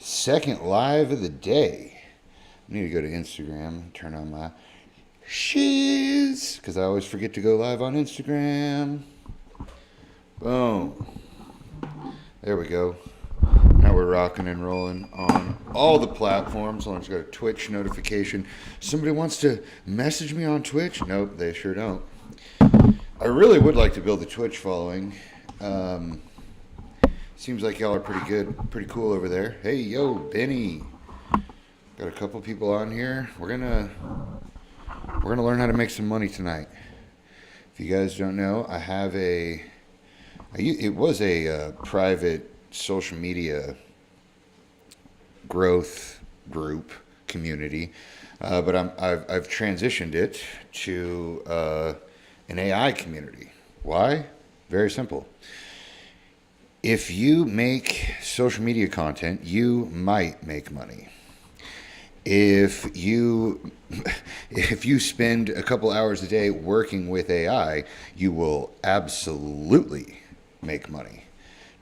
Second live of the day. I need to go to Instagram, turn on my shiz, because I always forget to go live on Instagram. Boom. There we go. Now we're rocking and rolling on all the platforms. As long as I got a Twitch notification. Somebody wants to message me on Twitch? Nope, they sure don't. I really would like to build a Twitch following. Seems like y'all are pretty good, pretty cool over there. Hey, yo, Benny. Got a couple people on here. We're gonna learn how to make some money tonight. If you guys don't know, I have it was a private social media growth group community, but I've transitioned it to an AI community. Why? Very simple. If you make social media content, you might make money. If you spend a couple hours a day working with AI, you will absolutely make money.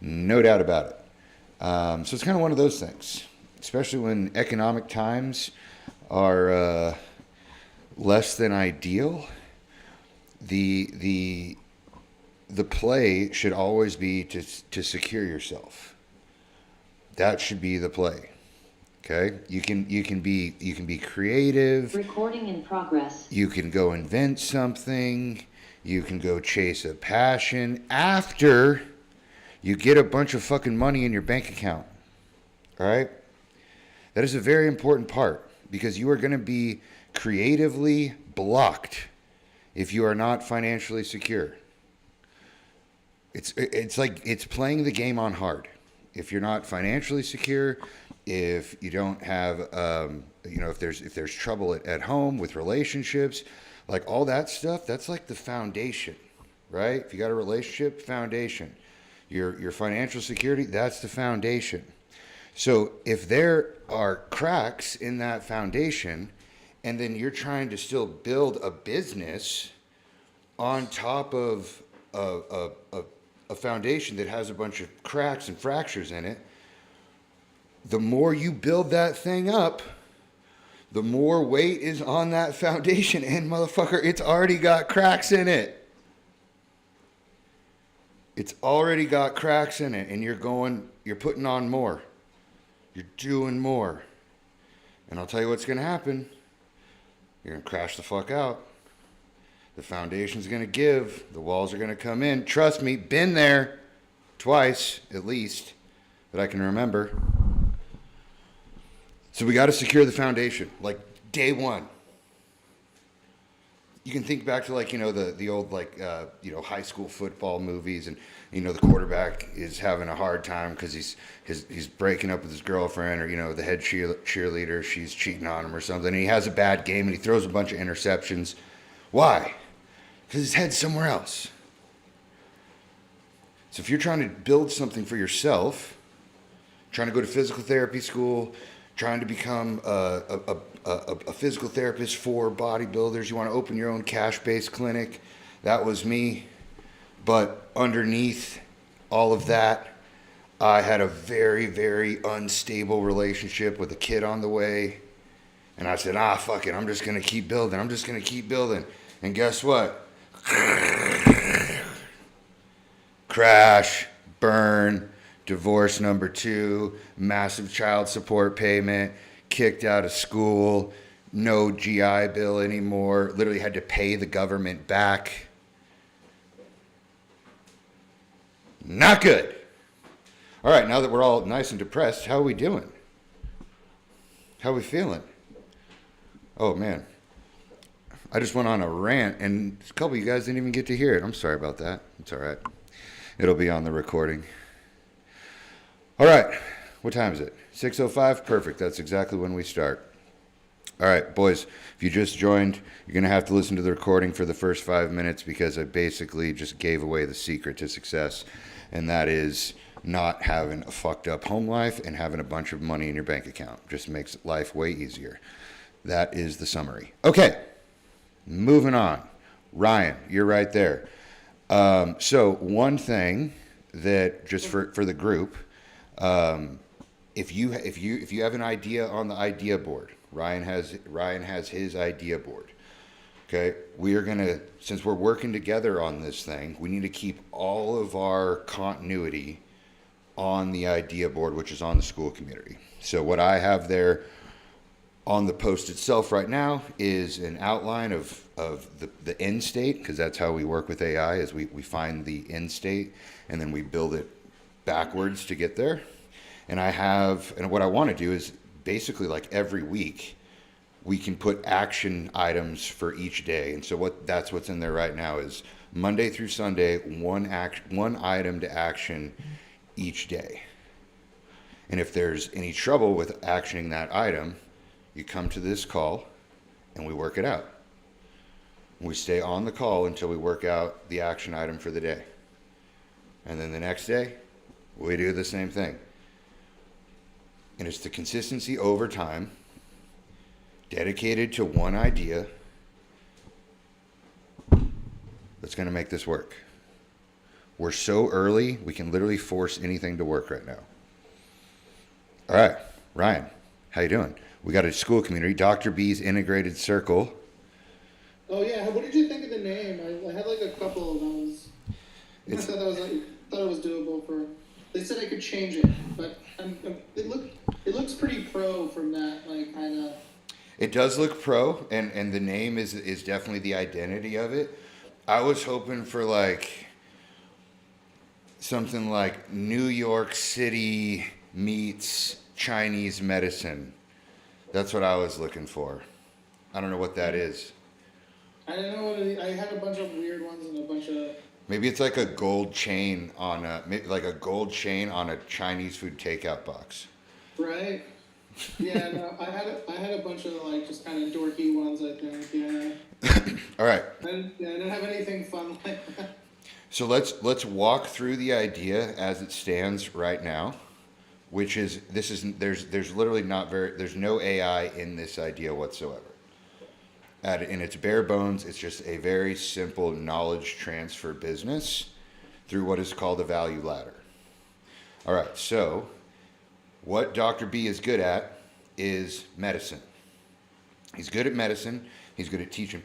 No doubt about it. So it's kind of one of those things, especially when economic times are less than ideal. The play should always be to secure yourself. That should be the play. Okay? You can be creative. Recording in progress. You can go invent something. You can go chase a passion after you get a bunch of fucking money in your bank account. All right? That is a very important part, because you are going to be creatively blocked if you are not financially secure. It's like it's playing the game on hard. If you're not financially secure, if you don't have, if there's trouble at home with relationships, like all that stuff, that's like the foundation, right? If you got a relationship, foundation. Your financial security, that's the foundation. So if there are cracks in that foundation, and then you're trying to still build a business on top of a foundation that has a bunch of cracks and fractures in it, the more you build that thing up, the more weight is on that foundation. And motherfucker, it's already got cracks in it. It's already got cracks in it, and you're putting on more. You're doing more. And I'll tell you what's going to happen. You're going to crash the fuck out. The foundation's going to give. The walls are going to come in. Trust me, been there twice, at least, that I can remember. So we got to secure the foundation, like day one. You can think back to the old high school football movies, and the quarterback is having a hard time because he's breaking up with his girlfriend, or the head cheerleader, she's cheating on him or something, and he has a bad game and he throws a bunch of interceptions. Why? Because his head's somewhere else. So if you're trying to build something for yourself, trying to go to physical therapy school, trying to become a physical therapist for bodybuilders, you want to open your own cash-based clinic, that was me. But underneath all of that, I had a very, very unstable relationship with a kid on the way. And I said, fuck it, I'm just going to keep building. And guess what? Crash, burn, divorce number 2, massive child support payment, kicked out of school, no GI Bill anymore, literally had to pay the government back. Not good. All right, now that we're all nice and depressed, how are we doing? How are we feeling? Oh, man. I just went on a rant, and a couple of you guys didn't even get to hear it. I'm sorry about that. It's all right. It'll be on the recording. All right. What time is it? 6:05? Perfect. That's exactly when we start. All right, boys, if you just joined, you're going to have to listen to the recording for the first 5 minutes, because I basically just gave away the secret to success, and that is not having a fucked up home life and having a bunch of money in your bank account. Just makes life way easier. That is the summary. Okay. Moving on. Ryan, you're right there. So one thing that just for the group, if you have an idea on the idea board, Ryan has his idea board. Okay, we are gonna, since we're working together on this thing, we need to keep all of our continuity on the idea board, which is on the school community. So what I have there on the post itself right now is an outline of the end state, because that's how we work with AI, is we find the end state and then we build it backwards to get there. And what I want to do is basically, like, every week we can put action items for each day. And so that's what's in there right now is Monday through Sunday, one item to action each day. And if there's any trouble with actioning that item, you come to this call and we work it out. We stay on the call until we work out the action item for the day. And then the next day, we do the same thing. And it's the consistency over time, dedicated to one idea, that's going to make this work. We're so early, we can literally force anything to work right now. All right, Ryan, how you doing? We got a school community, Dr. B's Integrated Circle. Oh yeah, what did you think of the name? I had like a couple of those. I thought it was doable for. They said I could change it, but it looks pretty pro from that, like, kind of. It does look pro, and the name is definitely the identity of it. I was hoping for like something like New York City meets Chinese medicine. That's what I was looking for. I don't know what that is. I don't know what it is. I had a bunch of weird ones and a bunch of. Maybe it's like a gold chain on a Chinese food takeout box. Right. Yeah. No. I had a bunch of like just kind of dorky ones. I think. Yeah. All right. I didn't have anything fun like that. So let's walk through the idea as it stands right now, which is there's literally there's no AI in this idea whatsoever. In its bare bones, it's just a very simple knowledge transfer business through what is called a value ladder. All right, so what Dr. B is good at is medicine. He's good at medicine. He's good at teaching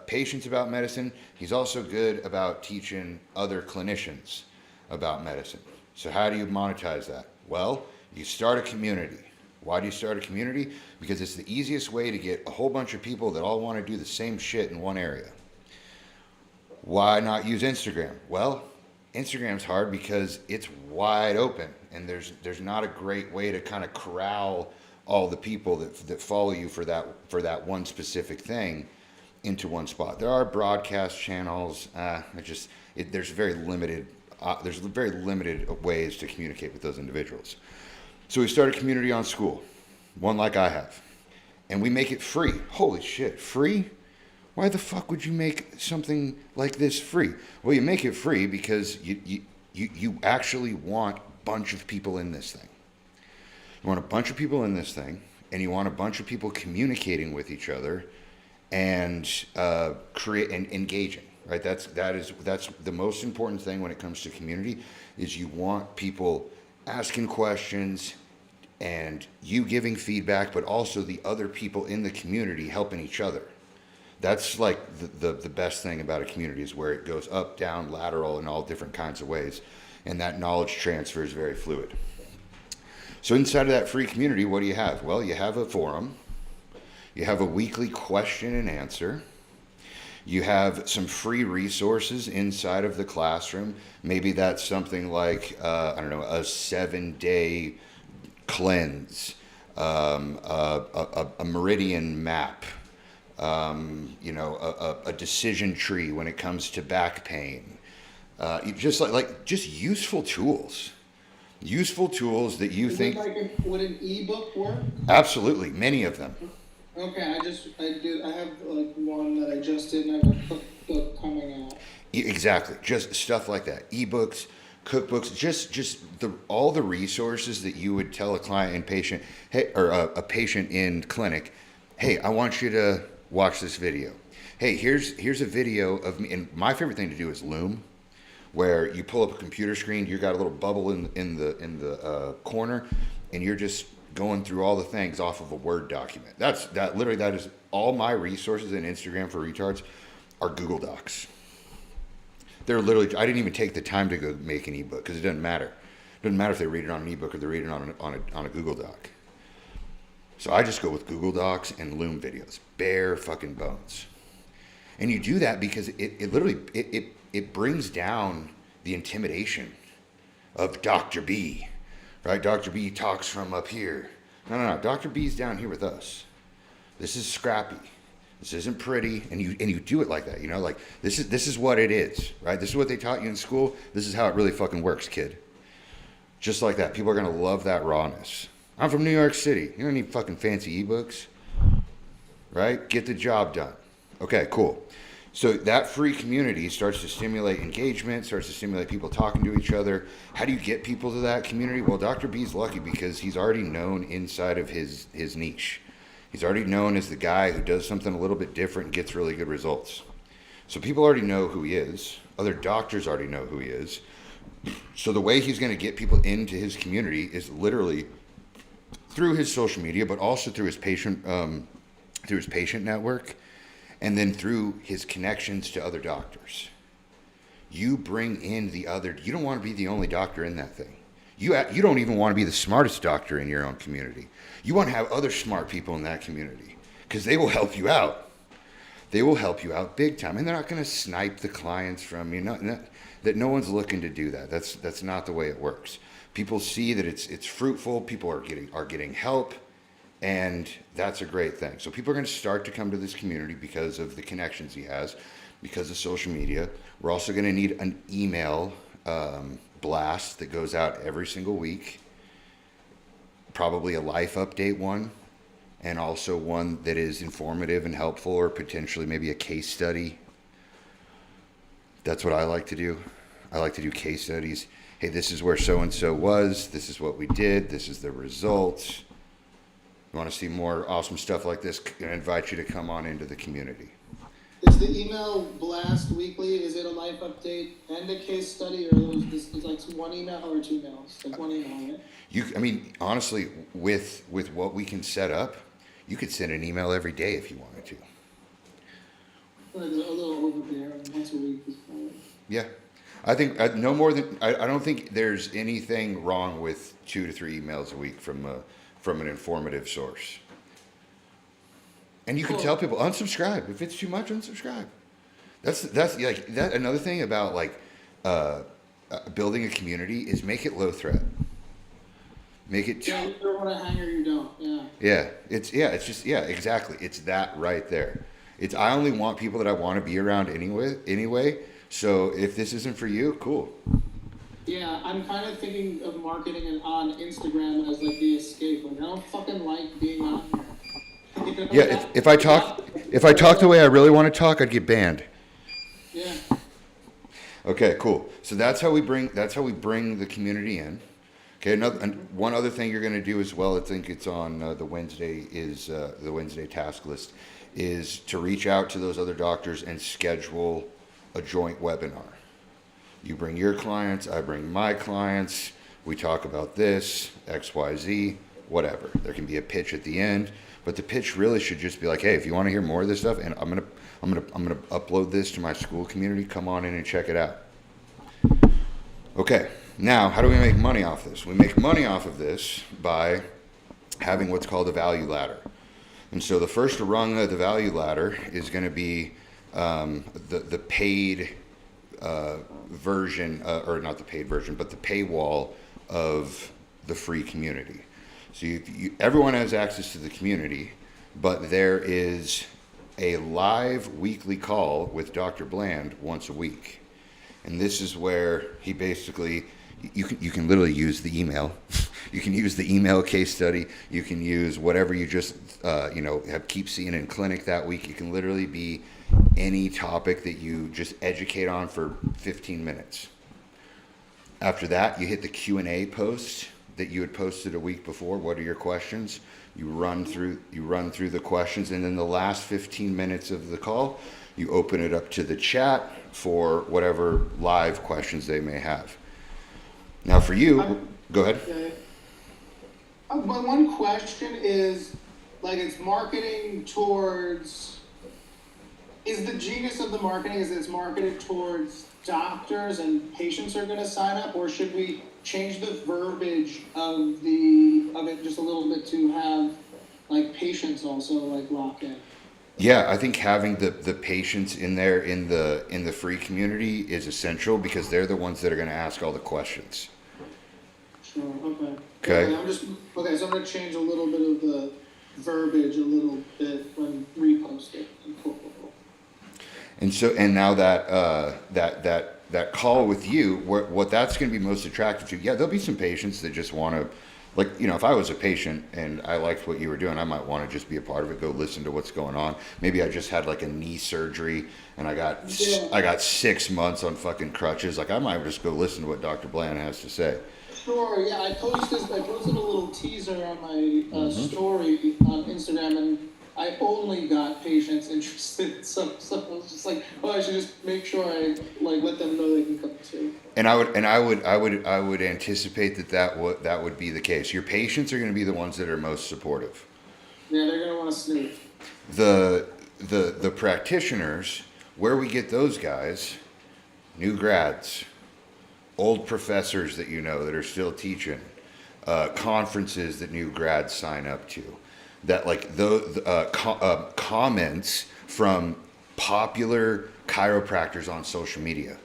patients about medicine. He's also good about teaching other clinicians about medicine. So how do you monetize that? Well, you start a community. Why do you start a community? Because it's the easiest way to get a whole bunch of people that all want to do the same shit in one area. Why not use Instagram? Well, Instagram's hard because it's wide open, and there's not a great way to kind of corral all the people that follow you for that one specific thing into one spot. There are broadcast channels. There's very limited ways to communicate with those individuals. So we start a community on school, one like I have, and we make it free. Holy shit, free? Why the fuck would you make something like this free? Well, you make it free because you actually want a bunch of people in this thing. You want a bunch of people in this thing, and you want a bunch of people communicating with each other and create and engaging. Right? That's the most important thing when it comes to community. Is you want people asking questions and you giving feedback, but also the other people in the community helping each other. That's like the best thing about a community, is where it goes up, down, lateral, in all different kinds of ways, and that knowledge transfer is very fluid. So inside of that free community, what do you have? Well, you have a forum, you have a weekly question and answer, you have some free resources inside of the classroom. Maybe that's something like, a 7-day cleanse, a meridian map, a decision tree when it comes to back pain. Just useful tools. Useful tools that you think. Would an ebook work? Absolutely, many of them. Okay, I have like one that I just did, and I have a cookbook coming out. Exactly, just stuff like that. Ebooks, cookbooks, just all the resources that you would tell a client and patient, hey, or a patient in clinic, hey, I want you to watch this video. Hey, here's a video of me. And my favorite thing to do is Loom, where you pull up a computer screen, you got a little bubble in the corner, and you're just going through all the things off of a Word document. That is all my resources in Instagram for retards are Google Docs. They're literally, I didn't even take the time to go make an ebook because it doesn't matter. It doesn't matter if they read it on an ebook or they read it on a Google Doc. So I just go with Google Docs and Loom videos, bare fucking bones. And you do that because it literally, it brings down the intimidation of Dr. B, right? Dr. B talks from up here. No. Dr. B's down here with us. This is scrappy. This isn't pretty, and you do it like that, like this is what it is, right? This is what they taught you in school. This is how it really fucking works, kid. Just like that. People are gonna love that rawness. I'm from New York City. You don't need fucking fancy ebooks, right? Get the job done. Okay, cool. So that free community starts to stimulate engagement, starts to stimulate people talking to each other. How do you get people to that community? Well, Dr. B's lucky because he's already known inside of his niche. He's already known as the guy who does something a little bit different and gets really good results. So people already know who he is. Other doctors already know who he is. So the way he's going to get people into his community is literally through his social media, but also through his patient network, and then through his connections to other doctors. You bring in the other. You don't want to be the only doctor in that thing. You don't even want to be the smartest doctor in your own community. You want to have other smart people in that community because they will help you out. They will help you out big time, and they're not going to snipe the clients from you. That no one's looking to do that. That's not the way it works. People see that it's fruitful. People are getting help, and that's a great thing. So people are going to start to come to this community because of the connections he has, because of social media. We're also going to need an email blast that goes out every single week, probably a life update one, and also one that is informative and helpful, or potentially maybe a case study. That's what I like to do. I like to do case studies. Hey, this is where so-and-so was. This is what we did. This is the results. You want to see more awesome stuff like this? I invite you to come on into the community. Is the email blast weekly? Is it a life update and a case study, or is like one email or two emails? Like one email, right? Honestly, with what we can set up, you could send an email every day if you wanted to. Like a little overbearing, once a week is fine. Yeah. I think no more than, I don't think there's anything wrong with 2 to 3 emails a week from an informative source. And you can tell people, unsubscribe. If it's too much, unsubscribe. That's like that. Another thing about building a community is make it low threat. Make it. Yeah, you don't want to hang or you don't. Yeah. Yeah. It's just exactly. It's that right there. I only want people that I want to be around anyway. So if this isn't for you, cool. Yeah, I'm kind of thinking of marketing it on Instagram as like the escape. Like I don't fucking like being on here. Yeah, if I talk the way I really want to talk, I'd get banned. Yeah. Okay, cool. So that's how we bring the community in. Okay, one other thing you're going to do as well, I think it's on the Wednesday task list, is to reach out to those other doctors and schedule a joint webinar. You bring your clients, I bring my clients. We talk about this, X, Y, Z, whatever. There can be a pitch at the end. But the pitch really should just be like, hey, if you want to hear more of this stuff, and I'm gonna upload this to my school community, come on in and check it out. Okay, now how do we make money off this? We make money off of this by having what's called a value ladder. And so the first rung of the value ladder is going to be the paid version, or not the paid version, but the paywall of the free community. So everyone has access to the community, but there is a live weekly call with Dr. Bland once a week. And this is where he basically, you can literally use the email. You can use the email case study. You can use whatever you just, keep seeing in clinic that week. You can literally be any topic that you just educate on for 15 minutes. After that, you hit the Q&A post that you had posted a week before. What are your questions? You run through the questions, and then the last 15 minutes of the call, you open it up to the chat for whatever live questions they may have. Now for you, go ahead. Yeah. My one question is, like, it's marketing towards. Is the genius of the marketing is it's marketed towards doctors and patients are going to sign up, or should we change the verbiage of it just a little bit to have like patients also like lock in? Yeah, I think having the patients in there in the free community is essential because they're the ones that are going to ask all the questions. Sure. Okay. Okay. Okay. So I'm going to change a little bit of the verbiage a little bit when repost it. Cool. And so, and now that that call with you, what that's going to be most attractive to, yeah, there'll be some patients that just want to, like, if I was a patient and I liked what you were doing, I might want to just be a part of it, go listen to what's going on. Maybe I just had like a knee surgery and I got 6 months on fucking crutches. Like I might just go listen to what Dr. Bland has to say. Sure, yeah, I posted a little teaser on my story on Instagram, and I only got patients interested. So I was just like, oh, I should just make sure I like let them know they can come too. And I would anticipate that would be the case. Your patients are going to be the ones that are most supportive. Yeah, they're gonna want to snoop. The practitioners, where we get those guys, new grads, old professors that that are still teaching, conferences that new grads sign up to, that like those comments from popular chiropractors on social media.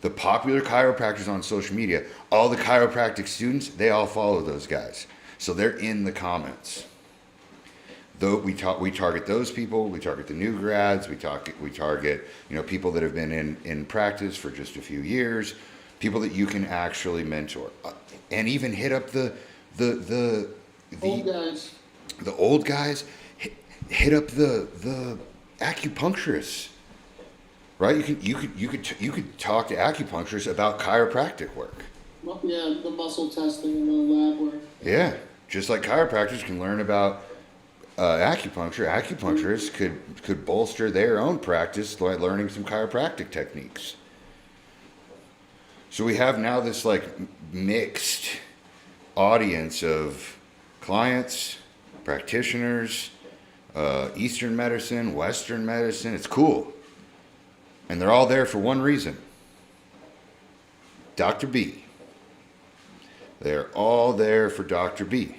The popular chiropractors on social media, all the chiropractic students, they all follow those guys. So they're in the comments. Though we target those people, we target the new grads, we target people that have been in practice for just a few years, people that you can actually mentor, and even hit up the Old guys. The old guys, hit up the acupuncturists, right? You could talk to acupuncturists about chiropractic work. Yeah, the muscle testing and the lab work. Yeah, just like chiropractors can learn about acupuncture, acupuncturists could bolster their own practice by learning some chiropractic techniques. So we have now this like mixed audience of clients, practitioners, Eastern medicine, Western medicine. It's cool. And they're all there for one reason. Dr. B. They're all there for Dr. B.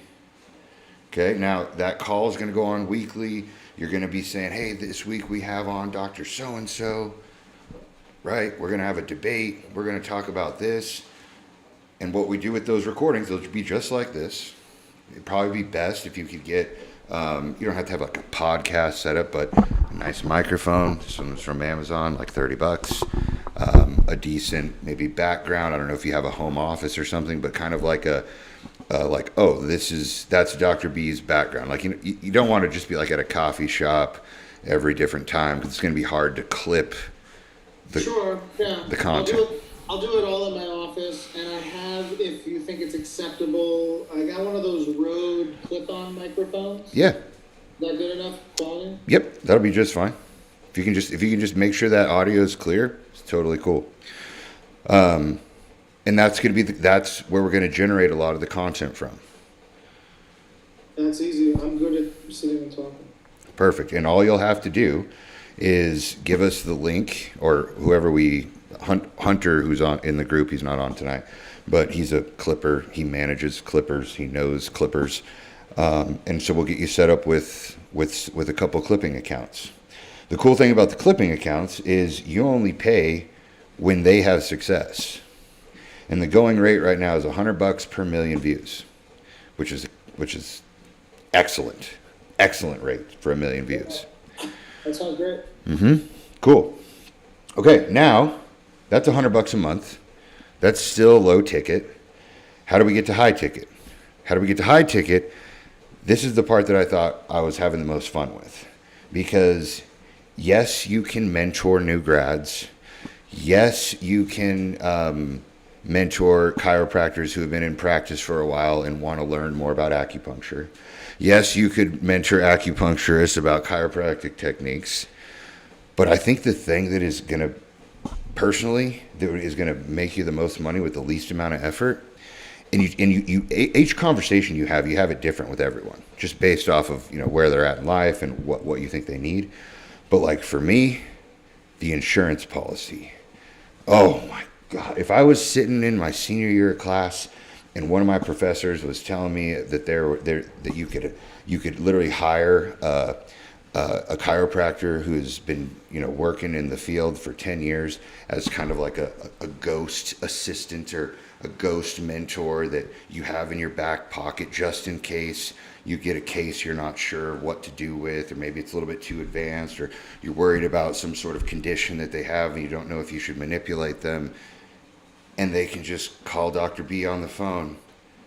Okay, now that call is going to go on weekly. You're going to be saying, hey, this week we have on Dr. So-and-so. Right? We're going to have a debate. We're going to talk about this. And what we do with those recordings, they'll be just like this. It'd probably be best if you could get, you don't have to have like a podcast setup, but a nice microphone. This one's from Amazon, like $30. A decent maybe background. I don't know if you have a home office or something, but kind of like that's Dr. B's background. Like, you don't want to just be like at a coffee shop every different time because it's going to be hard to clip the content. I'll do it all in my office, and I have, if you think it's acceptable, I got one of those Rode clip-on microphones. Yeah. Is that good enough quality? Yep, that'll be just fine. If you can just make sure that audio is clear, it's totally cool. And that's going to be that's where we're going to generate a lot of the content from. That's easy. I'm good at sitting and talking. Perfect. And all you'll have to do is give us the link, or whoever Hunter, who's in the group, he's not on tonight, but he's a clipper. He manages clippers. He knows clippers. And so we'll get you set up with a couple clipping accounts. The cool thing about the clipping accounts is you only pay when they have success. And the going rate right now is $100 per million views, which is excellent rate for 1 million views. That sounds great. Mm-hmm. Cool. Okay, now that's $100 a month. That's still low ticket. How do we get to high ticket? This is the part that I thought I was having the most fun with, because yes, you can mentor new grads. Yes, you can mentor chiropractors who have been in practice for a while and want to learn more about acupuncture. Yes, you could mentor acupuncturists about chiropractic techniques. But I think the thing that is going to, personally, that is going to make you the most money with the least amount of effort each conversation you have it different with everyone, just based off of, where they're at in life and what you think they need. But like for me, the insurance policy. Oh my God. If I was sitting in my senior year of class and one of my professors was telling me that that you could literally hire a chiropractor who's been, working in the field for 10 years as kind of like a ghost assistant or a ghost mentor that you have in your back pocket just in case you get a case you're not sure what to do with, or maybe it's a little bit too advanced, or you're worried about some sort of condition that they have and you don't know if you should manipulate them. And they can just call Dr. B on the phone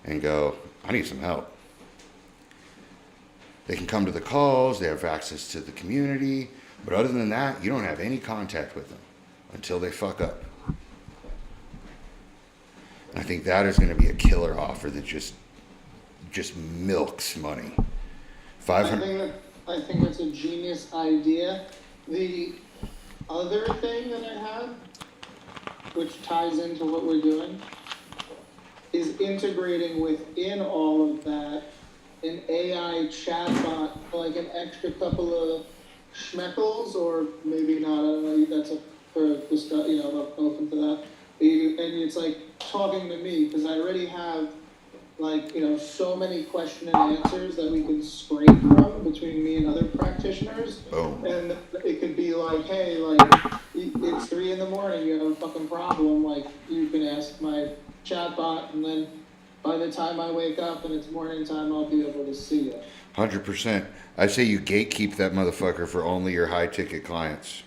and go, I need some help. They can come to the calls, they have access to the community, but other than that, you don't have any contact with them until they fuck up. And I think that is going to be a killer offer that just milks money. 500. I think that's a genius idea. The other thing that I have, which ties into what we're doing, is integrating within all of that an AI chatbot, like an extra couple of schmeckles, or maybe not. I don't know. That's for discuss. I'm open to that. And it's like talking to me, because I already have so many question and answers that we can scrape from between me and other practitioners. Oh. And it could be like, hey, it's 3 a.m, you have a fucking problem, you can ask my chatbot, and then by the time I wake up and it's morning time, I'll be able to see it. 100%. I say you gatekeep that motherfucker for only your high ticket clients.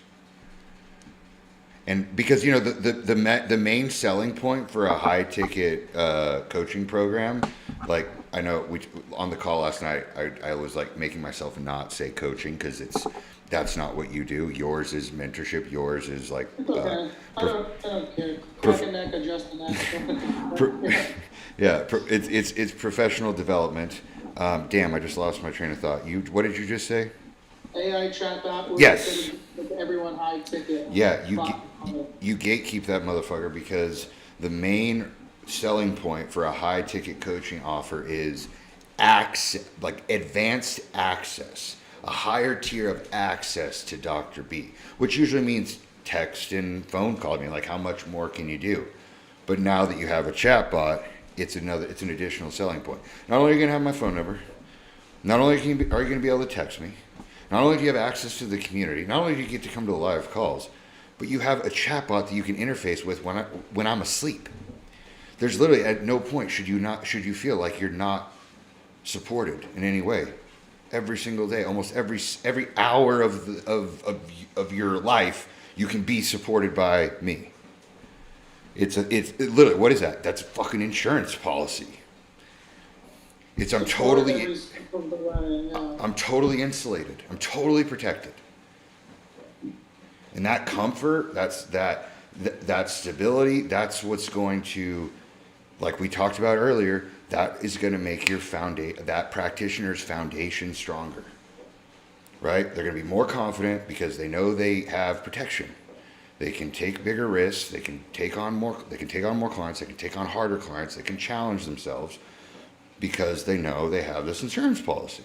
And because the main selling point for a high ticket coaching program, like I know on the call last night, I was like making myself not say coaching because that's not what you do. Yours is mentorship. Yours is like. It's okay. I don't care. Crack a neck, adjust the neck. Yeah, it's professional development. Damn, I just lost my train of thought. What did you just say? AI chatbot. Yes. With everyone high ticket. Yeah, you gatekeep that motherfucker because the main selling point for a high ticket coaching offer is access, like advanced access, a higher tier of access to Dr. B, which usually means text and phone call. I mean, like, how much more can you do? But now that you have a chatbot, it's an additional selling point. Not only are you gonna have my phone number, not only are you gonna be able to text me, not only do you have access to the community, not only do you get to come to live calls, but you have a chatbot that you can interface with when I'm asleep. There's literally at no point should you feel like you're not supported in any way. Every single day, almost every hour of your life, you can be supported by me. It's literally, what is that? That's a fucking insurance policy. I'm totally insulated. I'm totally protected. And that comfort, that stability, that's what's going to, like we talked about earlier, that is going to make that practitioner's foundation stronger. Right? They're going to be more confident because they know they have protection. They can take bigger risks. They can take on more clients. They can take on harder clients. They can challenge themselves because they know they have this insurance policy.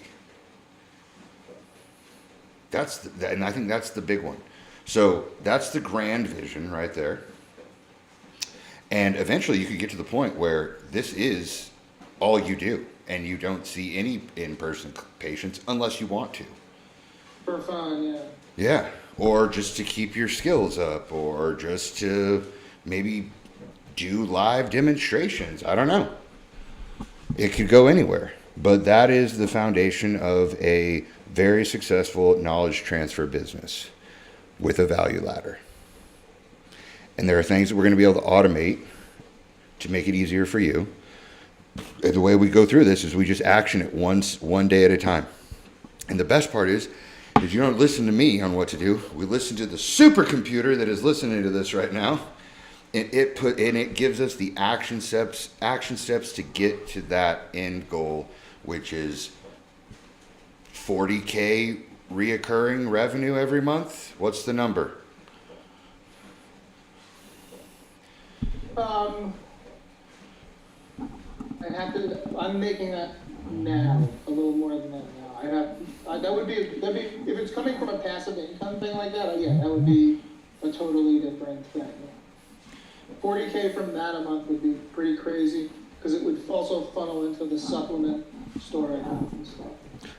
And I think that's the big one. So that's the grand vision right there. And eventually you could get to the point where this is all you do and you don't see any in-person patients unless you want to. For fun, yeah. Yeah. Or just to keep your skills up, or just to maybe do live demonstrations. I don't know. It could go anywhere. But that is the foundation of a very successful knowledge transfer business with a value ladder. And there are things that we're going to be able to automate to make it easier for you. And the way we go through this is we just action it one day at a time. And the best part is you don't listen to me on what to do. We listen to the supercomputer that is listening to this right now. And it gives us the action steps to get to that end goal, which is $40K reoccurring revenue every month. What's the number? would be if it's coming from a passive income thing like that. Yeah, that would be a totally different thing. 40K from that a month would be pretty crazy because it would also funnel into the supplement store I have and stuff.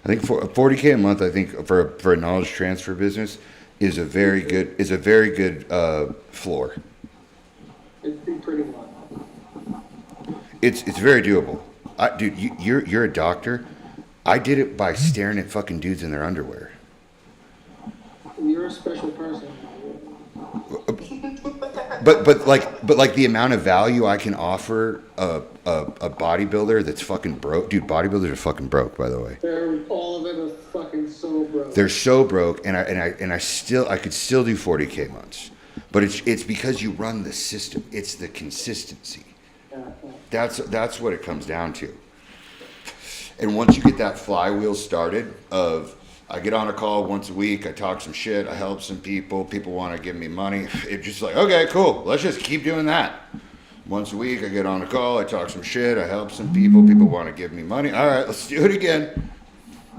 I think for 40K a month, I think for a knowledge transfer business is a very good floor. It'd be pretty low. It's very doable. Dude, you're a doctor. I did it by staring at fucking dudes in their underwear. You're a special person. But like the amount of value I can offer a bodybuilder that's fucking broke. Dude, bodybuilders are fucking broke, by the way. All of them are fucking so broke. They're so broke, and I could still do 40K months. But it's because you run the system. It's the consistency. Yeah. That's what it comes down to. And once you get that flywheel started of I get on a call once a week, I talk some shit, I help some people want to give me money. It's just like, okay, cool, let's just keep doing that. Once a week, I get on a call, I talk some shit, I help some people want to give me money. All right, let's do it again.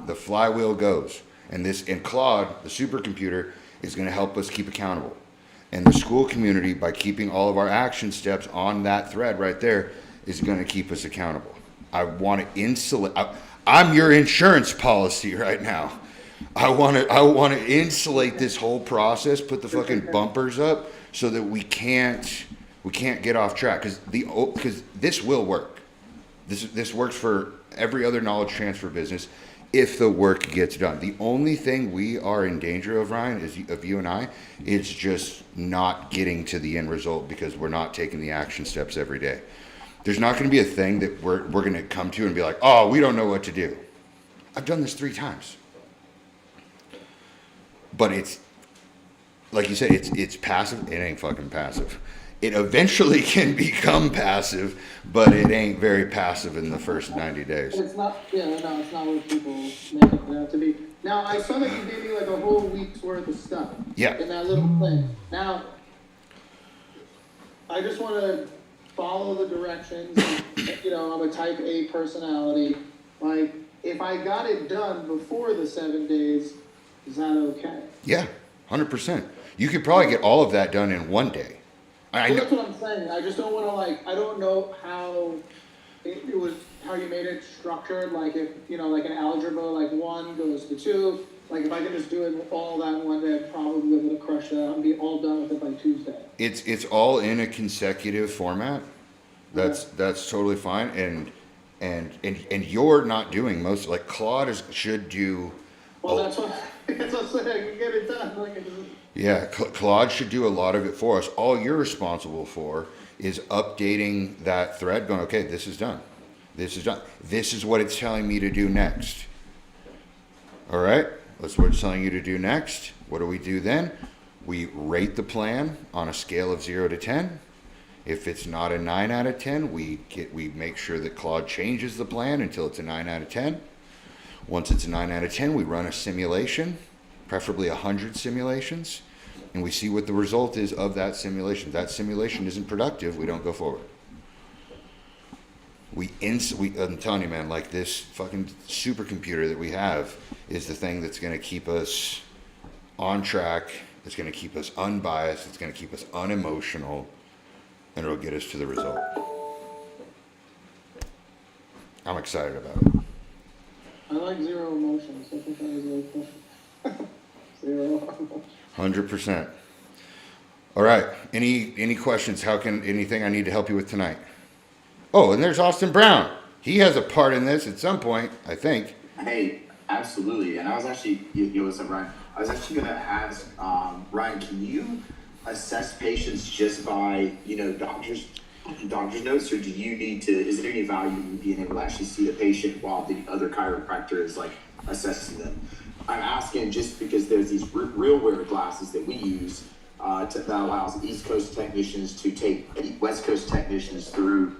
The flywheel goes. And Claude, the supercomputer, is going to help us keep accountable. And the school community, by keeping all of our action steps on that thread right there, is going to keep us accountable. I want to insulate. I'm your insurance policy right now. I want to insulate this whole process. Put the fucking bumpers up so that we can't get off track because this will work. This works for every other knowledge transfer business if the work gets done. The only thing we are in danger of, Ryan, of you and I, is just not getting to the end result because we're not taking the action steps every day. There's not going to be a thing that we're going to come to and be like, oh, we don't know what to do. I've done this 3 times. But it's, like you said, it's passive. It ain't fucking passive. It eventually can become passive, but it ain't very passive in the first 90 days. It's not, it's not what people make it out to be. Now, I saw that you gave me like a whole week's worth of stuff. Yeah. In that little thing. Now, I just want to follow the directions. I'm a type A personality. Like, if I got it done before the 7 days, is that okay? Yeah, 100%. You could probably get all of that done in 1 day. I know. That's what I'm saying. I just don't want to I don't know how it was, how you made it structured. Like if, like an algebra, like 1 goes to 2. Like if I could just do it all that 1 day, I'd probably be able to crush that and be all done with it by Tuesday. It's all in a consecutive format. That's totally fine. And you're not doing most, like Claude should do. Well, that's what I'm saying. I can get it done. Yeah, Claude should do a lot of it for us. All you're responsible for is updating that thread, going, okay, this is done. This is done. This is what it's telling me to do next. All right, that's what it's telling you to do next. What do we do then? We rate the plan on a scale of 0 to 10. If it's not a 9 out of 10, we make sure that Claude changes the plan until it's a 9 out of 10. Once it's a 9 out of 10, we run a simulation, preferably 100 simulations, and we see what the result is of that simulation. If that simulation isn't productive, we don't go forward. I'm telling you, man, like this fucking supercomputer that we have is the thing that's going to keep us on track. It's going to keep us unbiased. It's going to keep us unemotional, and it'll get us to the result. I'm excited about it. I like zero emotions. I think that was a good question. 100%. All right. Any questions? Anything I need to help you with tonight? Oh, and there's Austin Brown. He has a part in this at some point, I think. Hey, absolutely. And I was actually, what's up, Ryan? I was actually going to ask, Ryan, can you assess patients just by, doctor's notes, or do you need to, is there any value in being able to actually see the patient while the other chiropractor is assessing them? I'm asking just because there's these real wear glasses that we use that allows East Coast technicians to take West Coast technicians through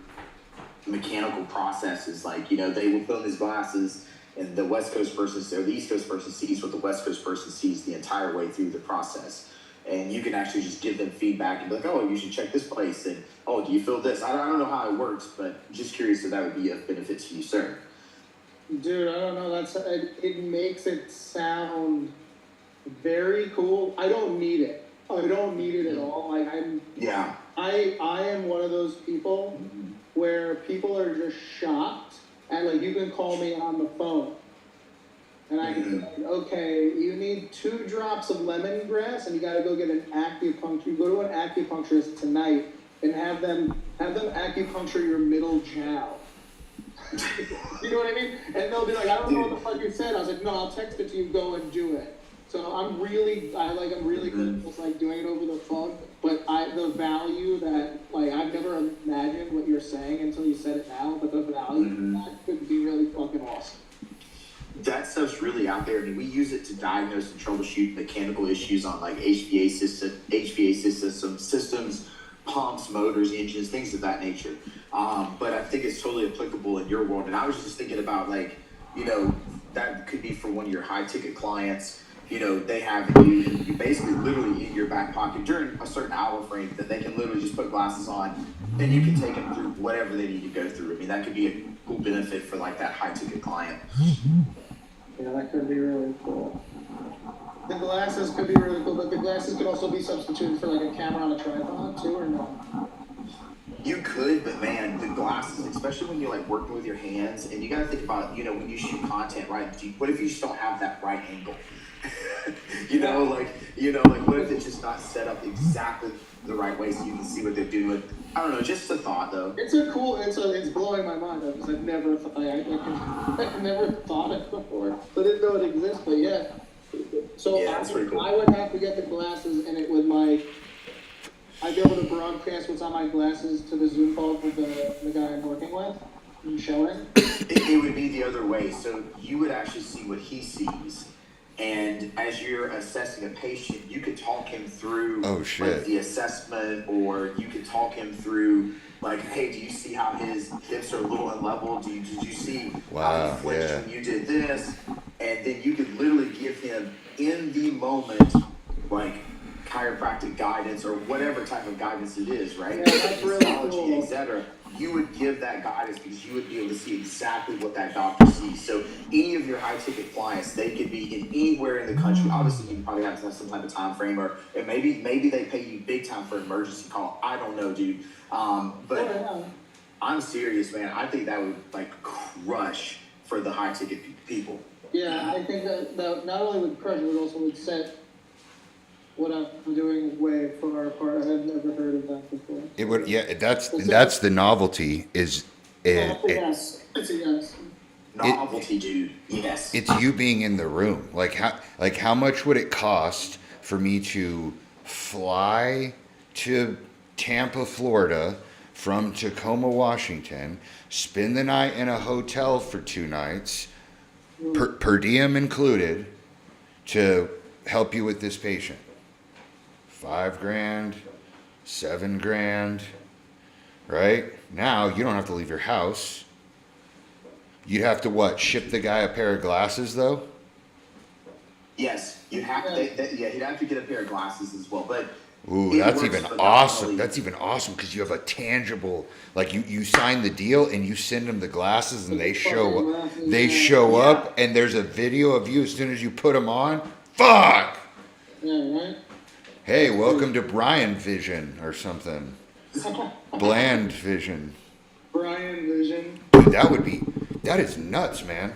mechanical processes. They will put on these glasses and the West Coast person, or the East Coast person sees what the West Coast person sees the entire way through the process. And you can actually just give them feedback and be like, oh, you should check this place. And, oh, do you feel this? I don't know how it works, but just curious if that would be of benefit to you, sir. Dude, I don't know. It makes it sound very cool. I don't need it. I don't need it at all. Like Yeah. I am one of those people where people are just shocked, and like you can call me on the phone, and I can be like, okay, you need 2 drops of lemongrass, and you got to go get an acupuncture. You go to an acupuncturist tonight, and have them acupuncture your middle jowl. You know what I mean? And they'll be like, I don't know what the fuck you said. I was like, no, I'll text it to you. Go and do it. So I'm really good at just like doing it over the phone. But the value that like I've never imagined what you're saying until you said it now. But the value of that could be really fucking awesome. That stuff's really out there. I mean, we use it to diagnose and troubleshoot mechanical issues on like HVAC systems, pumps, motors, engines, things of that nature. But I think it's totally applicable in your world. And I was just thinking about like, that could be for one of your high ticket clients. They have you basically literally in your back pocket during a certain hour frame that they can literally just put glasses on and you can take them through whatever they need to go through. I mean, that could be a cool benefit for like that high ticket client. Yeah, that could be really cool. The glasses could be really cool, but the glasses could also be substituted for like a camera on a tripod too, or no? You could, but man, the glasses, especially when you're like working with your hands, and you got to think about, when you shoot content, right? What if you just don't have that right angle? Like what if it's just not set up exactly the right way so you can see what they're doing? I don't know, just a thought though. It's blowing my mind though, because I've never thought it before. I didn't know it exists, but yeah. So Yeah, that's pretty cool. I would have to get the glasses, and it would I'd be able to broadcast what's on my glasses to the Zoom call with the guy I'm working with and showing. It would be the other way. So you would actually see what he sees. And as you're assessing a patient, you could talk him through like the assessment, or you could talk him through like, hey, do you see how his hips are a little unlevel? Did you see how he flinched when you did this? And then you could literally give him in the moment like chiropractic guidance or whatever type of guidance it is, right? Yeah, that's really cool. Etc. You would give that guidance because you would be able to see exactly what that doctor sees. So any of your high ticket clients, they could be in anywhere in the country. Obviously, you probably have to have some type of time frame, or maybe they pay you big time for an emergency call. I don't know, dude. But I'm serious, man. I think that would like crush for the high ticket people. Yeah, I think that not only would crush, it also would set what I'm doing way far apart. I've never heard of that before. It would, yeah. That's the novelty. Yes. It's a yes. Novelty, dude. Yes. It's you being in the room. Like how much would it cost for me to fly to Tampa, Florida, from Tacoma, Washington, spend the night in a hotel for 2 nights, per diem included, to help you with this patient? $5,000, $7,000, right? Now you don't have to leave your house. You'd have to ship the guy a pair of glasses though? Yes, you'd have he'd have to get a pair of glasses as well. But that's even awesome. That's even awesome because you have a tangible, like you sign the deal and you send them the glasses and they show up and there's a video of you as soon as you put them on. Fuck. Yeah, right. Hey, welcome to Brian Vision or something. Bland Vision. Brian Vision. Dude, that is nuts, man.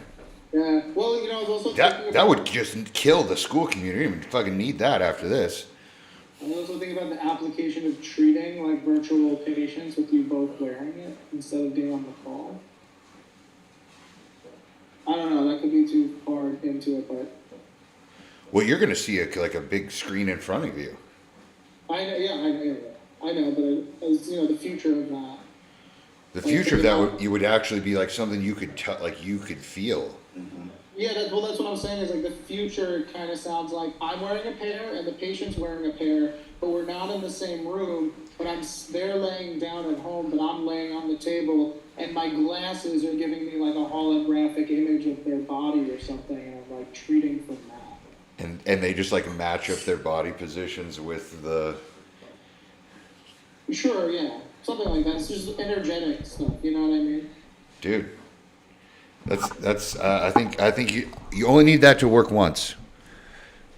Yeah. Well, I was also that would just kill the school community. You don't even fucking need that after this. I was also thinking about the application of treating like virtual patients with you both wearing it instead of being on the call. I don't know. That could be too far into it, but. Well, you're gonna see like a big screen in front of you. I know, but as the future of that. The future of that would actually be like something you could you could feel. Mm-hmm. Yeah, that's what I'm saying is like the future kind of sounds like I'm wearing a pair and the patient's wearing a pair, but we're not in the same room. But they're laying down at home, but I'm laying on the table, and my glasses are giving me like a holographic image of their body or something, and I'm like treating from that. And they just like match up their body positions with the. Sure, yeah, something like that. It's just energetic stuff. You know what I mean? Dude, That's. I think you only need that to work once.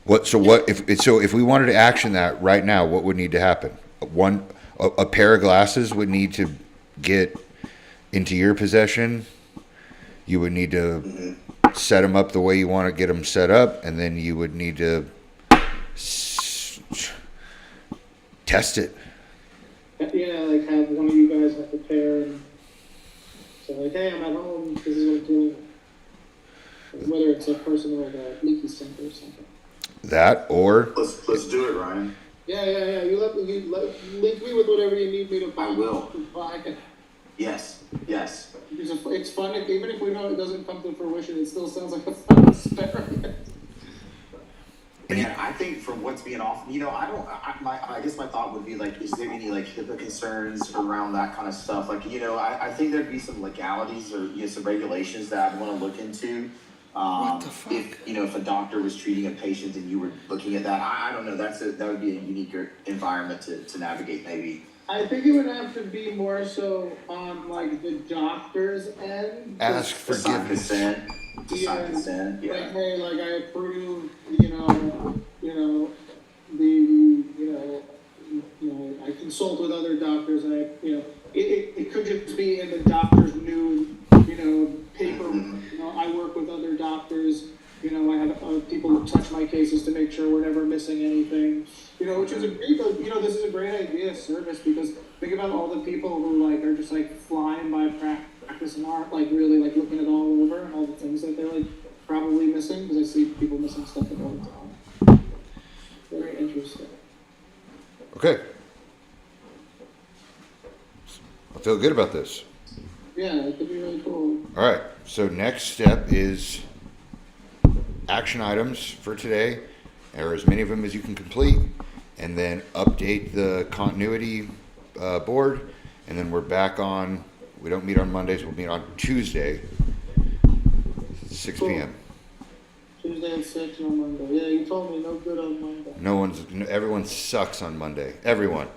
If we wanted to action that right now, what would need to happen? A pair of glasses would need to get into your possession. You would need to set them up the way you want to get them set up, and then you would need to test it. Yeah, like have one of you guys have a pair and so like, hey, I'm at home, this is what I'm doing. Whether it's a personal like a leaky sink or something. That or Let's do it, Ryan. Yeah. Link me with whatever you need me to buy. I will. Buy. Yes. It's fun, even if we know it doesn't come to fruition, it still sounds like a fun experiment. Man, I think from what's being offered, I guess my thought would be like, is there any like HIPAA concerns around that kind of stuff? Like, I think there'd be some legalities or some regulations that I'd want to look into. What the fuck? If a doctor was treating a patient and you were looking at that, I don't know. That would be a unique environment to navigate, maybe. I think it would have to be more so on like the doctor's end. Ask forgiveness. Sign consent. Yeah. Like, hey, like I approve, I consult with other doctors. It could just be in the doctor's new, paper. I work with other doctors. I have people who touch my cases to make sure we're never missing anything. Which is a great, this is a great idea service because think about all the people who like are just like flying by practice and aren't like really like looking it all over and all the things that they're like probably missing because I see people missing stuff all the time. Very interesting. Okay. I feel good about this. Yeah, it could be really cool. All right. So next step is action items for today, or as many of them as you can complete, and then update the continuity board, and then we're back on. We don't meet on Mondays. We'll meet on Tuesday, 6 p.m. Tuesday at 6 on Monday. Yeah, you told me no good on Monday. Everyone sucks on Monday. Everyone.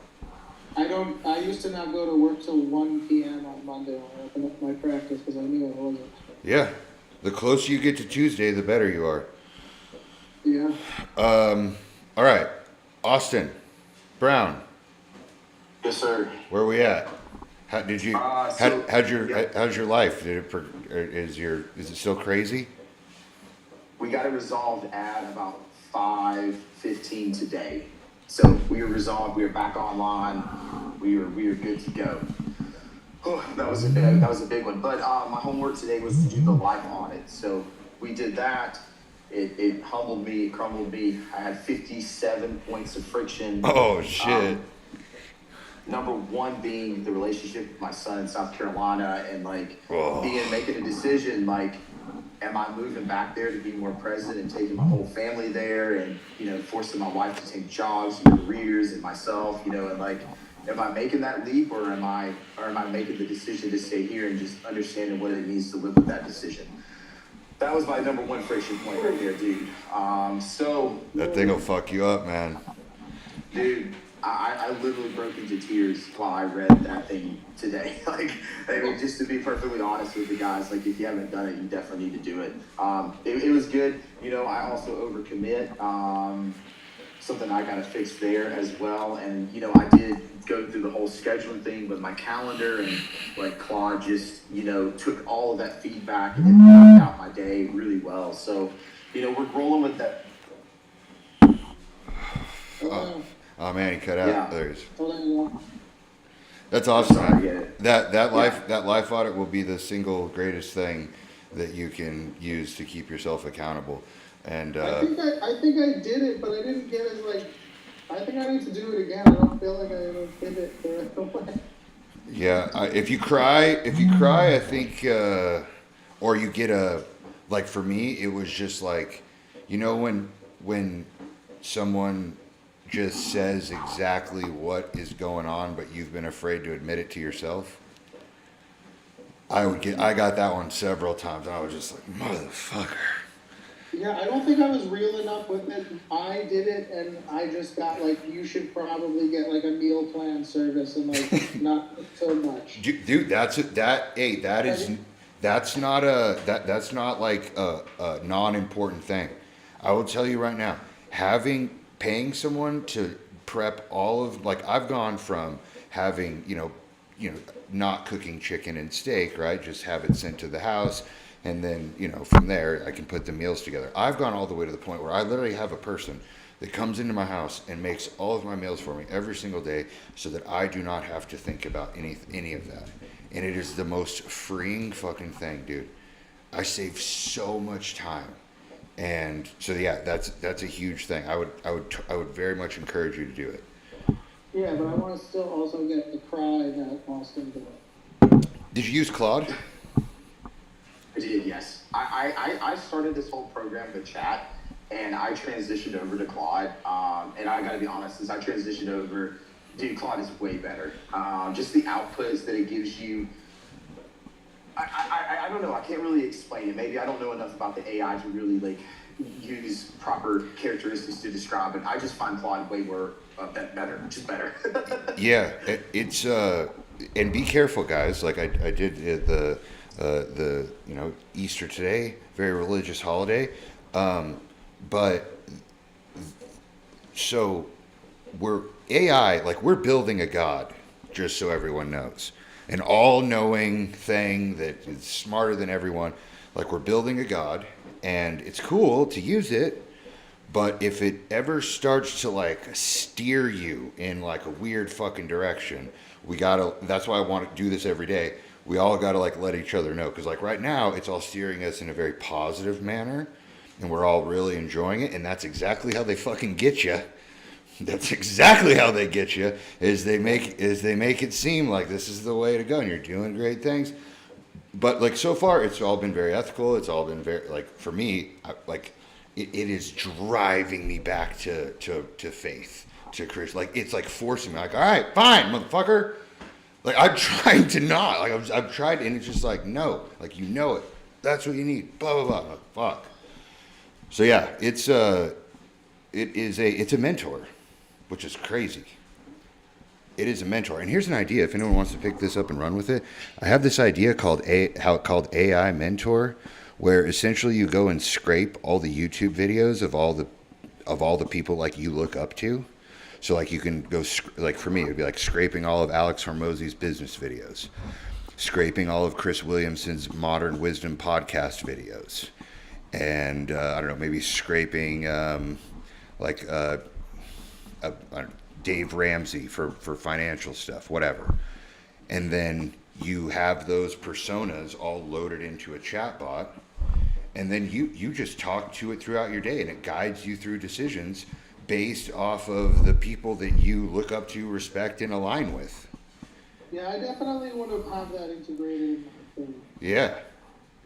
I used to not go to work till 1 p.m. on Monday when I opened up my practice because I knew I wasn't. Yeah. The closer you get to Tuesday, the better you are. Yeah. All right. Austin Brown. Yes, sir. Where are we at? How did you? How's your life? Is it still crazy? We got it resolved at about 5:15 today. So we were resolved. We were back online. We were good to go. Oh, that was a big one. But my homework today was to do the life audit. So we did that. It humbled me. It crumbled me. I had 57 points of friction. Oh shit. Number one being the relationship with my son in South Carolina and like Oh. making a decision like, am I moving back there to be more present and taking my whole family there and, forcing my wife to take jobs and careers and myself, and like, am I making that leap or am I making the decision to stay here and just understanding what it means to live with that decision? That was my number one friction point right there, dude. That thing will fuck you up, man. Dude, I literally broke into tears while I read that thing today. Just to be perfectly honest with you guys, like if you haven't done it, you definitely need to do it. It was good. I also overcommit. Something I got to fix there as well. And, I did go through the whole scheduling thing with my calendar and like Claude just, took all of that feedback and it mapped out my day really well. So, we're rolling with that. Oh man, he cut out. Yeah. There he is. Hold on. That's awesome. Sorry, I Man. get it. That life audit will be the single greatest thing that you can use to keep yourself accountable. And I think I did it, but I didn't get as like. I think I need to do it again. I don't feel like I did it the right way. yeah, if you cry, I think, or you get like for me, it was just like, when someone just says exactly what is going on, but you've been afraid to admit it to yourself. I got that one several times, and I was just like, motherfucker. Yeah, I don't think I was real enough with it. I did it, and I just got like, you should probably get like a meal plan service, and like not so much. Dude, that that's not like a non-important thing. I will tell you right now, paying someone to prep all of, like, I've gone from having, not cooking chicken and steak, right? Just have it sent to the house, and then, from there I can put the meals together. I've gone all the way to the point where I literally have a person that comes into my house and makes all of my meals for me every single day, so that I do not have to think about any of that. And it is the most freeing fucking thing, dude. I save so much time. And so yeah, that's a huge thing. I would very much encourage you to do it. Yeah, but I want to still also get the cry that Austin did. Did you use Claude? I did, yes. I started this whole program with chat, and I transitioned over to Claude. And I got to be honest, as I transitioned over, dude, Claude is way better. Just the outputs that it gives you. I don't know. I can't really explain it. Maybe I don't know enough about the AI to really like use proper characteristics to describe it. I just find Claude way more better, just better. Yeah, it's and be careful, guys. Like I did the Easter today, very religious holiday, but so we're AI, like we're building a god, just so everyone knows, an all-knowing thing that is smarter than everyone. Like we're building a god, and it's cool to use it. But if it ever starts to like steer you in like a weird fucking direction, that's why I want to do this every day. We all gotta like let each other know. Cause like right now it's all steering us in a very positive manner, and we're all really enjoying it. And that's exactly how they fucking get you. That's exactly how they get you, is they make it seem like this is the way to go and you're doing great things. But like so far it's all been very ethical. It's all been very, like, for me, it is driving me back to faith, to Christ. Like it's like forcing me, like, all right, fine, motherfucker. Like I'm trying to not, like I've tried, and it's just like, no, like it. That's what you need. Blah blah blah. Like, fuck. So yeah, it's a mentor, which is crazy. It is a mentor, and here's an idea. If anyone wants to pick this up and run with it, I have this idea called AI Mentor, where essentially you go and scrape all the YouTube videos of all the people like you look up to. So like you can go, like for me, it'd be like scraping all of Alex Hormozy's business videos, scraping all of Chris Williamson's Modern Wisdom podcast videos, and I don't know, maybe scraping Dave Ramsey for financial stuff, whatever. And then you have those personas all loaded into a chatbot, and then you just talk to it throughout your day, and it guides you through decisions based off of the people that you look up to, respect, and align with. Yeah, I definitely want to have that integrated in my thing. Yeah.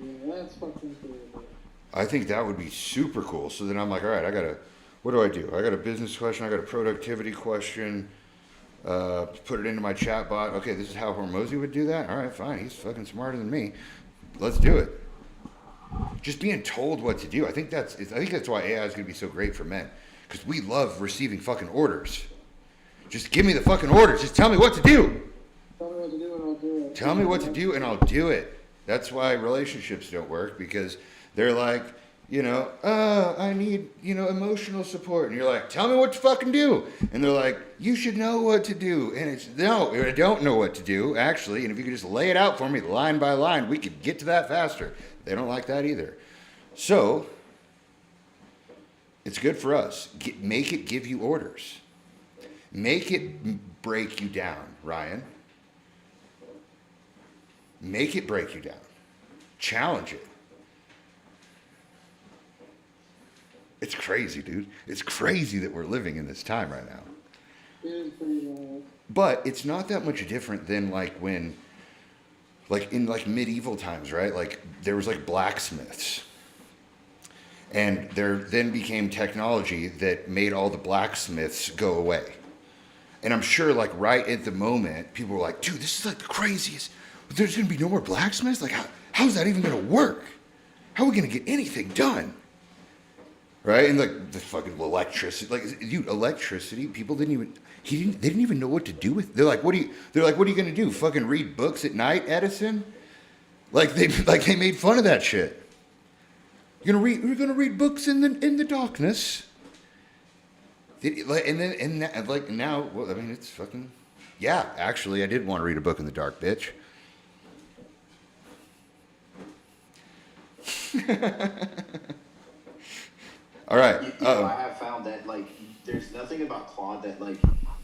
Yeah, that's fucking cool. I think that would be super cool. So then I'm like, all right, what do? I got a business question, I got a productivity question, put it into my chat bot. Okay, this is how Hormozy would do that? All right, fine, he's fucking smarter than me. Let's do it. Just being told what to do. I think that's why AI is going to be so great for men. Because we love receiving fucking orders. Just give me the fucking orders. Just tell me what to do. Tell me what to do and I'll do it. Tell me what to do and I'll do it. That's why relationships don't work, because they're like, I need, emotional support. And you're like, tell me what to fucking do. And they're like, you should know what to do. And it's, no, I don't know what to do, actually. And if you could just lay it out for me line by line, we could get to that faster. They don't like that either. So it's good for us. Make it give you orders. Make it break you down, Ryan. Make it break you down. Challenge it. It's crazy, dude. It's crazy that we're living in this time right now. It is pretty wild. But it's not that much different than like when, like in like medieval times, right? Like there was like blacksmiths. And there then became technology that made all the blacksmiths go away. And I'm sure like right at the moment, people were like, dude, this is like the craziest. There's going to be no more blacksmiths? Like how's that even going to work? How are we going to get anything done? Right? And like the fucking electricity, like, dude, electricity, people they didn't even know what to do with. They're like, what are you going to do? Fucking read books at night, Edison? Like they made fun of that shit. You're gonna read books in the darkness. Now, well, I mean, it's fucking. Yeah, actually, I did want to read a book in the dark, bitch. All right. I have found that like there's nothing about Claude that like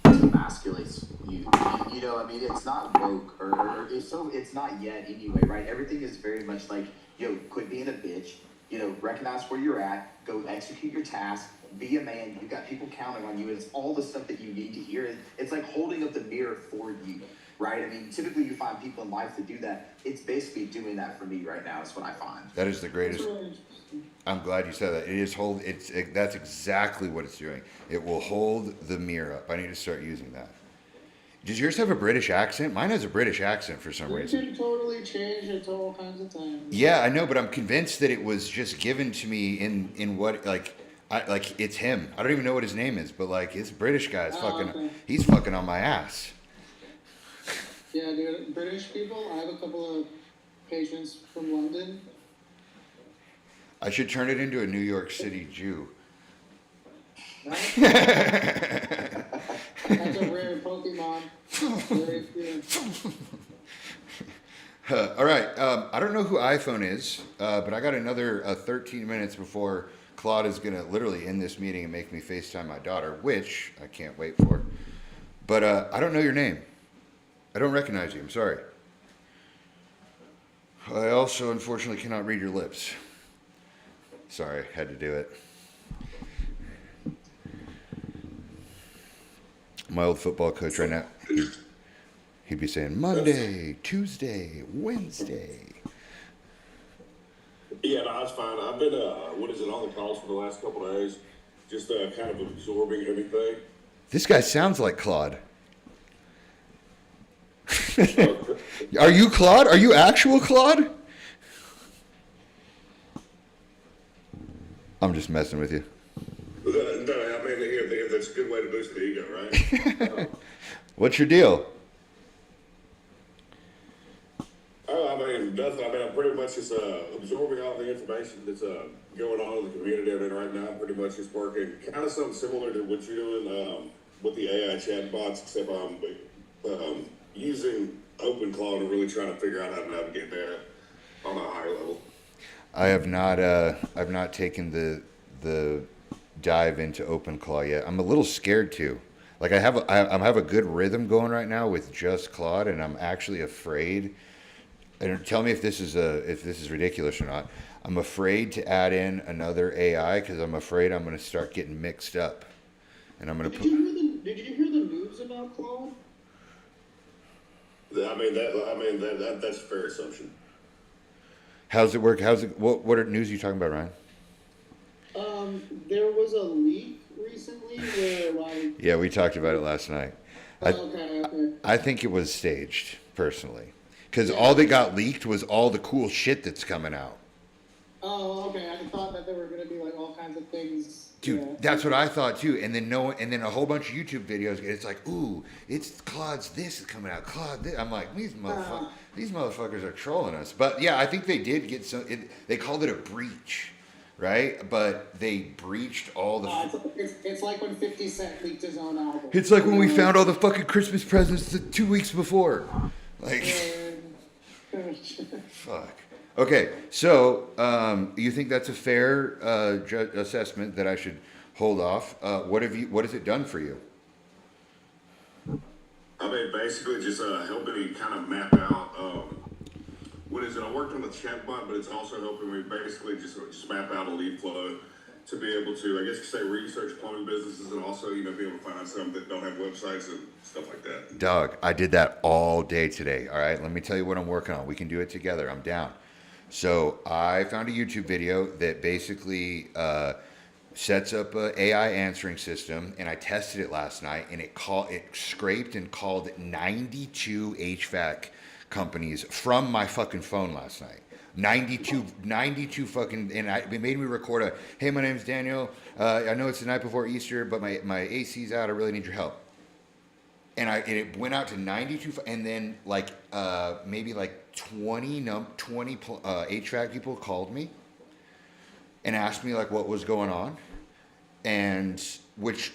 emasculates you. You know, I mean, it's not woke or it's not yet anyway, right? Everything is very much like, yo, quit being a bitch. You know, recognize where you're at. Go execute your task. Be a man. You've got people counting on you. It's all the stuff that you need to hear. It's like holding up the mirror for you, right? I mean, typically you find people in life that do that. It's basically doing that for me right now. Is what I find. That is the greatest. I'm glad you said that. That's exactly what it's doing. It will hold the mirror up. I need to start using that. Does yours have a British accent? Mine has a British accent for some reason. You can totally change it to all kinds of times. Yeah, I know, but I'm convinced that it was just given to me in what it's him. I don't even know what his name is, but like this British guy is Okay. He's fucking on my ass. Yeah, dude. British people. I have a couple of patients from London. I should turn it into a New York City Jew. That's a rare Pokemon. Very few. All right. I don't know who iPhone is, but I got another 13 minutes before Claude is going to literally end this meeting and make me FaceTime my daughter, which I can't wait for. But I don't know your name. I don't recognize you. I'm sorry. I also, unfortunately, cannot read your lips. Sorry, had to do it. My old football coach right now, he'd be saying Monday, Tuesday, Wednesday. Yeah, no, that's fine. I've been, on the calls for the last couple of days, just kind of absorbing everything. This guy sounds like Claude. Are you Claude? Are you actual Claude? I'm just messing with you. No, I mean, if that's a good way to boost the ego, right? What's your deal? I mean, nothing. I mean, I'm pretty much just absorbing all the information that's going on in the community. I mean, right now, I'm pretty much just working kind of something similar to what you're doing with the AI chatbots, except I'm using OpenClaw to really try to figure out how to navigate that on a higher level. I have not. I've not taken the dive into OpenClaw yet. I'm a little scared to. Like I have a good rhythm going right now with just Claude, and I'm actually afraid. And tell me if this is ridiculous or not. I'm afraid to add in another AI because I'm afraid I'm going to start getting mixed up, and I'm going to. Did you hear the news about Claude? That's a fair assumption. How's it work? What news are you talking about, Ryan? There was a leak recently where like. Yeah, we talked about it last night. Okay. I think it was staged, personally. Because all that got leaked was all the cool shit that's coming out. Oh, okay. I thought that there were going to be like all kinds of things. Dude, yeah. that's what I thought too. And then a whole bunch of YouTube videos. It's like, ooh, it's Claude's this is coming out. Claude this. I'm like, these motherfuckers are trolling us. But yeah, I think they did get some. They called it a breach, right? But they breached all the. It's like when 50 Cent leaked his own album. It's like when we found all the fucking Christmas presents 2 weeks before. Like. Fuck. Okay, so you think that's a fair assessment that I should hold off? What has it done for you? I mean, basically just helping me kind of map out I worked on the chatbot, but it's also helping me basically just map out a lead flow to be able to, I guess you say, research plumbing businesses and also, be able to find some that don't have websites and stuff like that. Dog, I did that all day today. All right, let me tell you what I'm working on. We can do it together. I'm down. So I found a YouTube video that basically sets up an AI answering system, and I tested it last night, and it scraped and called 92 HVAC companies from my fucking phone last night. 92 fucking, and it made me record hey, my name's Daniel. I know it's the night before Easter, but my AC's out. I really need your help. And it went out to 92, and then maybe 20 HVAC people called me and asked me like what was going on, and which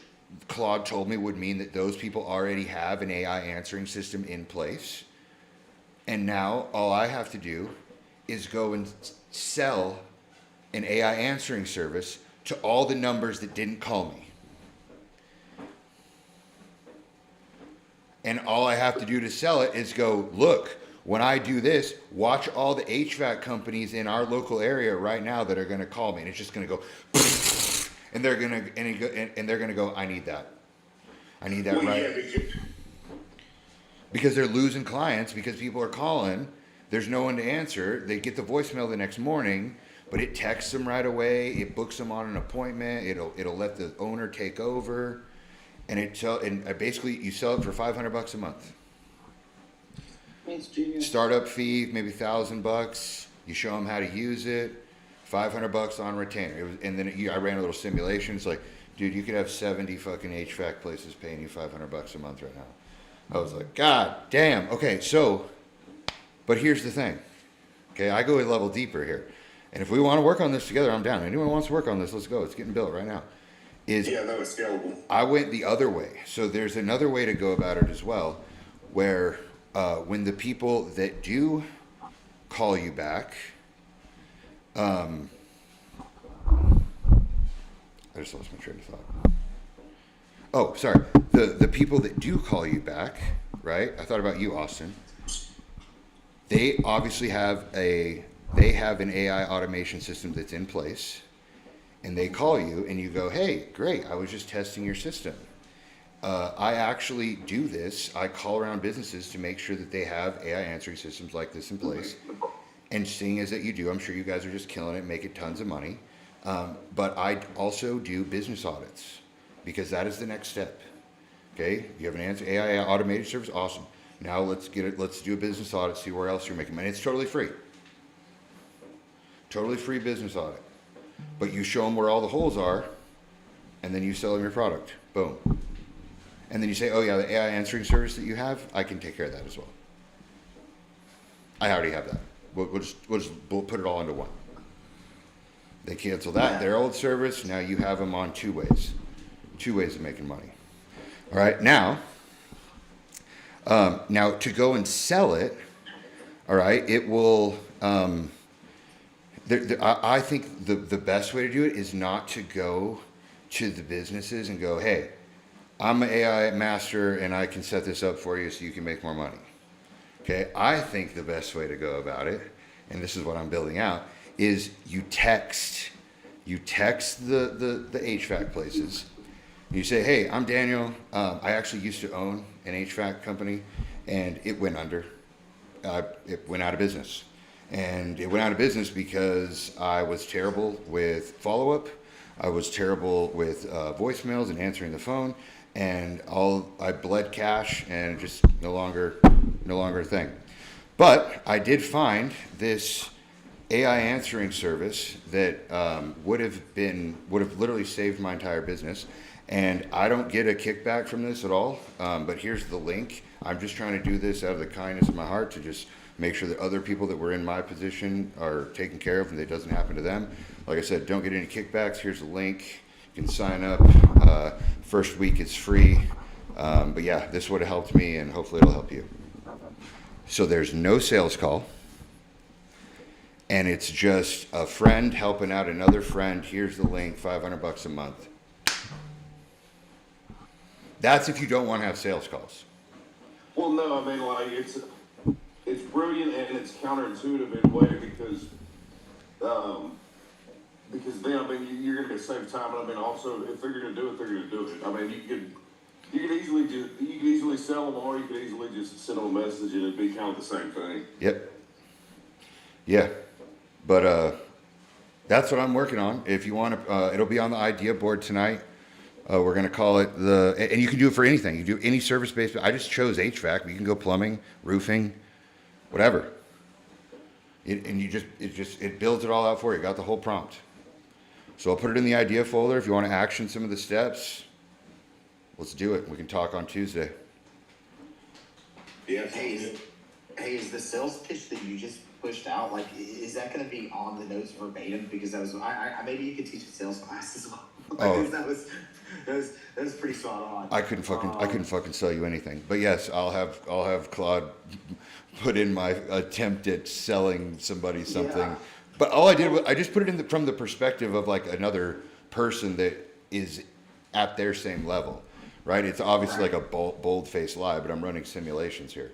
Claude told me would mean that those people already have an AI answering system in place. And now all I have to do is go and sell an AI answering service to all the numbers that didn't call me. And all I have to do to sell it is go, look, when I do this, watch all the HVAC companies in our local area right now that are going to call me. And it's just going to go, and they're going to, and they're going to go, I need that. I need that right. Because they're losing clients because people are calling. There's no one to answer. They get the voicemail the next morning, but it texts them right away. It books them on an appointment. It'll let the owner take over, and basically you sell it for $500 a month. That's genius. Startup fee maybe $1,000. You show them how to use it. $500 on retainer. And then I ran a little simulation. It's like, dude, you could have 70 fucking HVAC places paying you $500 a month right now. I was like, God damn. Okay, so, but here's the thing. Okay, I go a level deeper here. And if we want to work on this together, I'm down. Anyone wants to work on this, let's go. It's getting built right now. It's scalable. I went the other way. So there's another way to go about it as well, where when the people that do call you back, I just lost my train of thought. Oh, sorry. The people that do call you back, right? I thought about you, Austin. They obviously have an AI automation system that's in place, and they call you and you go, hey, great, I was just testing your system. I actually do this. I call around businesses to make sure that they have AI answering systems like this in place. And seeing as that you do, I'm sure you guys are just killing it, making tons of money. But I also do business audits because that is the next step. Okay, you have an AI automated service, awesome. Now let's do a business audit, see where else you're making money. It's totally free. Totally free business audit. But you show them where all the holes are, and then you sell them your product. Boom. And then you say, oh yeah, the AI answering service that you have, I can take care of that as well. I already have that. We'll just put it all into one. They cancel that, their old service. Now you have them on two ways of making money. All right, now to go and sell it, all right, it will, I think the best way to do it is not to go to the businesses and go, hey, I'm an AI master and I can set this up for you so you can make more money. Okay, I think the best way to go about it, and this is what I'm building out, is you text the HVAC places. You say, hey, I'm Daniel. I actually used to own an HVAC company, and it went under. It went out of business. And it went out of business because I was terrible with follow-up. I was terrible with voicemails and answering the phone. And I bled cash, and just no longer a thing. But I did find this AI answering service that would have literally saved my entire business. And I don't get a kickback from this at all, but here's the link. I'm just trying to do this out of the kindness of my heart to just make sure that other people that were in my position are taken care of and it doesn't happen to them. Like I said, don't get any kickbacks. Here's the link. You can sign up. First week is free. But yeah, this would have helped me, and hopefully it'll help you. So there's no sales call. And it's just a friend helping out another friend. Here's the link, $500 a month. That's if you don't want to have sales calls. Well, no, I mean, like, it's brilliant and it's counterintuitive in a way because then, I mean, you're going to save time. And I mean, also, if they're going to do it, they're going to do it. I mean, you could easily sell them, or you could easily just send them a message and it'd be kind of the same thing. Yep. Yeah. But that's what I'm working on. If you want to, it'll be on the idea board tonight. We're going to call it and you can do it for anything. You do any service-based. I just chose HVAC, but you can go plumbing, roofing, whatever. It builds it all out for you. Got the whole prompt. So I'll put it in the idea folder. If you want to action some of the steps, let's do it. We can talk on Tuesday. Yeah. Hey, Hey, is the sales pitch that you just pushed out, like, is that going to be on the notes verbatim? Because that was, maybe you could teach a sales class as well. Oh. That was pretty spot on. I couldn't fucking sell you anything. But yes, I'll have Claude put in my attempt at selling somebody something. Yeah. But all I did was I just put it from the perspective of like another person that is at their same level, right? It's obviously like a bold-faced lie, but I'm running simulations here.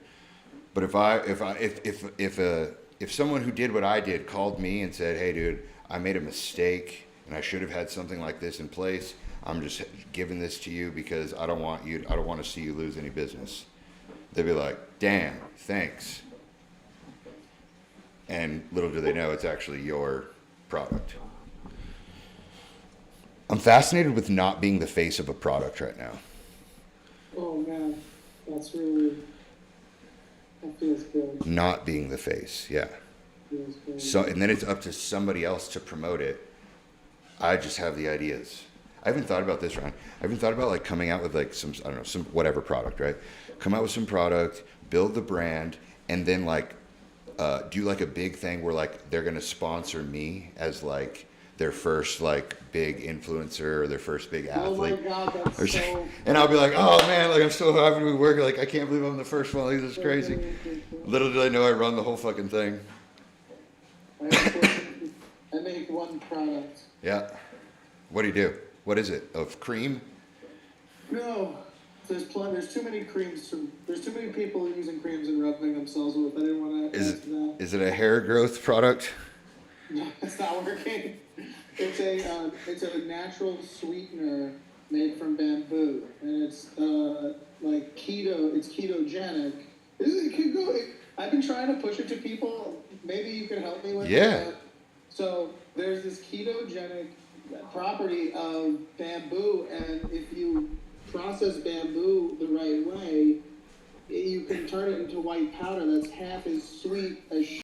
But if someone who did what I did called me and said, "Hey, dude, I made a mistake and I should have had something like this in place. I'm just giving this to you because I don't want to see you lose any business." They'd be like, "Damn, thanks." And little do they know it's actually your product. I'm fascinated with not being the face of a product right now. Oh man, that feels good. Not being the face, yeah. Feels good. So, and then it's up to somebody else to promote it. I just have the ideas. I haven't thought about this, Ryan. I haven't thought about like coming out with like some whatever product, right? Come out with some product, build the brand, and then like do like a big thing where like they're gonna sponsor me as like their first like big influencer or their first big athlete. Oh my God, that's so... And I'll be like, "Oh man, like I'm so happy to be working. Like I can't believe I'm the first one. Like, this is crazy." Little did I know I run the whole fucking thing. I make one product. Yeah. What do you do? What is it? Of cream? No, there's too many creams. There's too many people using creams and rubbing themselves with. I didn't want to add to that. Is it a hair growth product? No, it's not working. It's a natural sweetener made from bamboo, and it's like keto. It's ketogenic. It could go. I've been trying to push it to people. Maybe you could help me with Yeah. it. So there's this ketogenic property of bamboo, and if you process bamboo the right way, you can turn it into white powder that's half as sweet as